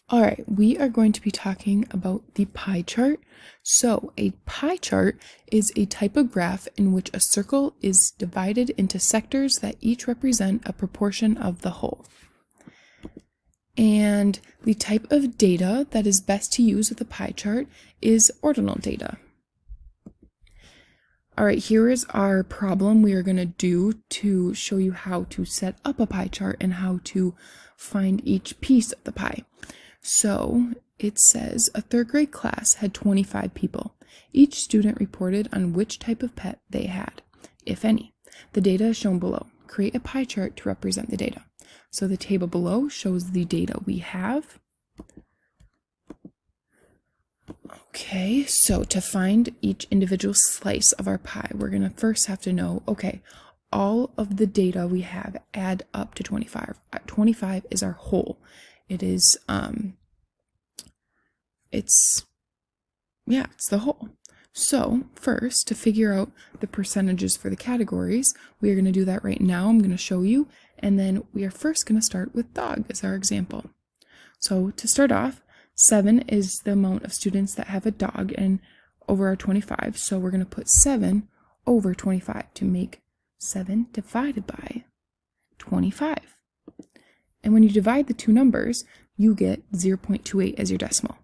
All right, we are going to be talking about the pie chart. So, a pie chart is a type of graph in which a circle is divided into sectors that each represent a proportion of the whole. And the type of data that is best to use with a pie chart is ordinal data. All right, here is our problem we are going to do to show you how to set up a pie chart and how to find each piece of the pie. So it says a third grade class had 25 people. Each student reported on which type of pet they had, if any. The data is shown below. Create a pie chart to represent the data. So the table below shows the data we have. Okay, so to find each individual slice of our pie, we're going to first have to know, okay, all of the data we have add up to 25. 25 is our whole. It is, it's the whole. So first, to figure out the percentages for the categories, we are going to do that right now. I'm going to show you, and then we are first going to start with dog as our example. So to start off, 7 is the amount of students that have a dog and over our 25. So we're going to put 7 over 25 to make 7 divided by 25. And when you divide the two numbers, you get 0.28 as your decimal.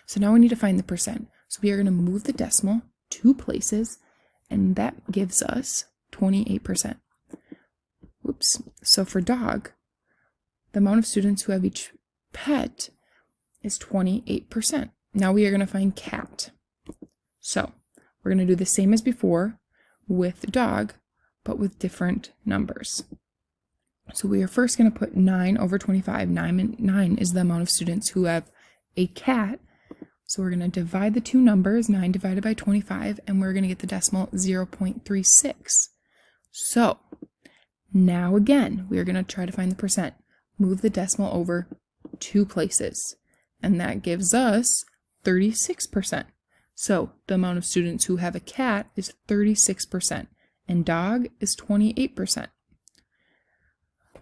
So now we need to find the percent. So we are going to move the decimal 2 places, and that gives us 28%. Whoops. So for dog, the amount of students who have each pet is 28%. Now we are going to find cat. So we're going to do the same as before with dog, but with different numbers. So we are first going to put 9 over 25. 9 is the amount of students who have a cat. So we're going to divide the two numbers, 9 divided by 25, and we're going to get the decimal 0.36. So now again, we are going to try to find the percent. Move the decimal over 2 places, and that gives us 36%. So the amount of students who have a cat is 36%, and dog is 28%.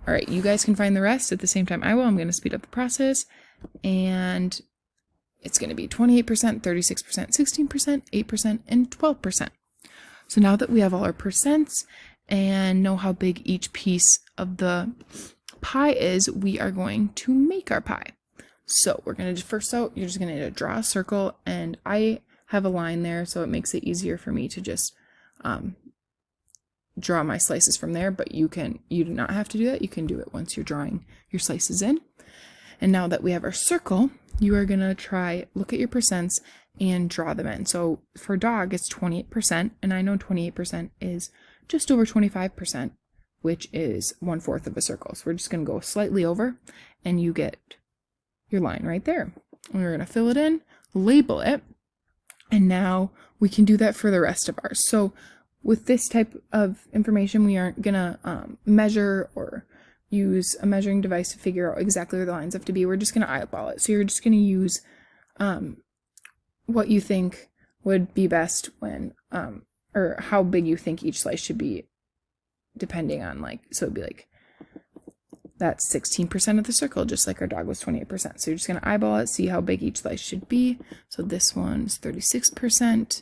All right, you guys can find the rest at the same time I will. I'm going to speed up the process, and it's going to be 28%, 36%, 16%, 8%, and 12%. So now that we have all our percents and know how big each piece of the pie is, we are going to make our pie. So we're going to first out, you're just going to draw a circle, and I have a line there, so it makes it easier for me to just draw my slices from there, but you do not have to do that. You can do it once you're drawing your slices in. And now that we have our circle, you are going to look at your percents and draw them in. So for dog, it's 28%, and I know 28% is just over 25%, which is 1/4 of a circle. So we're just going to go slightly over, and you get your line right there. And we're going to fill it in, label it, and now we can do that for the rest of ours. So with this type of information, we aren't going to measure or use a measuring device to figure out exactly where the lines have to be. We're just going to eyeball it. So you're just going to use what you think would be best when, or how big you think each slice should be, depending on so it'd be that's 16% of the circle, just like our dog was 28%. So you're just going to eyeball it, see how big each slice should be. So this one's 36%,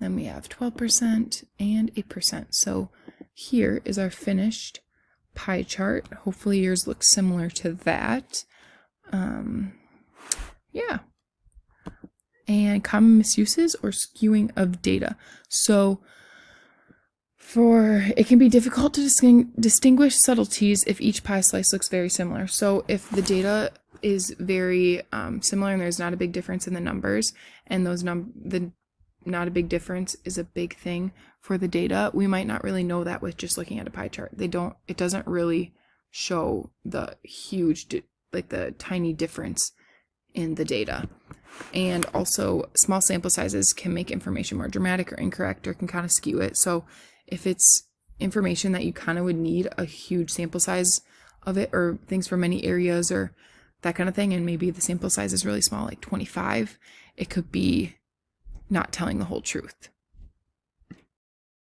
then we have 12% and 8%. So here is our finished pie chart. Hopefully yours looks similar to that. Yeah. And common misuses or skewing of data. So it can be difficult to distinguish subtleties if each pie slice looks very similar. So if the data is very similar and there's not a big difference in the numbers, and not a big difference is a big thing for the data, we might not really know that with just looking at a pie chart. It doesn't really show the huge, the tiny difference in the data. And also small sample sizes can make information more dramatic or incorrect, or can kind of skew it. So if it's information that you kind of would need a huge sample size of it, or things from many areas or that kind of thing, and maybe the sample size is really small, like 25, it could be not telling the whole truth.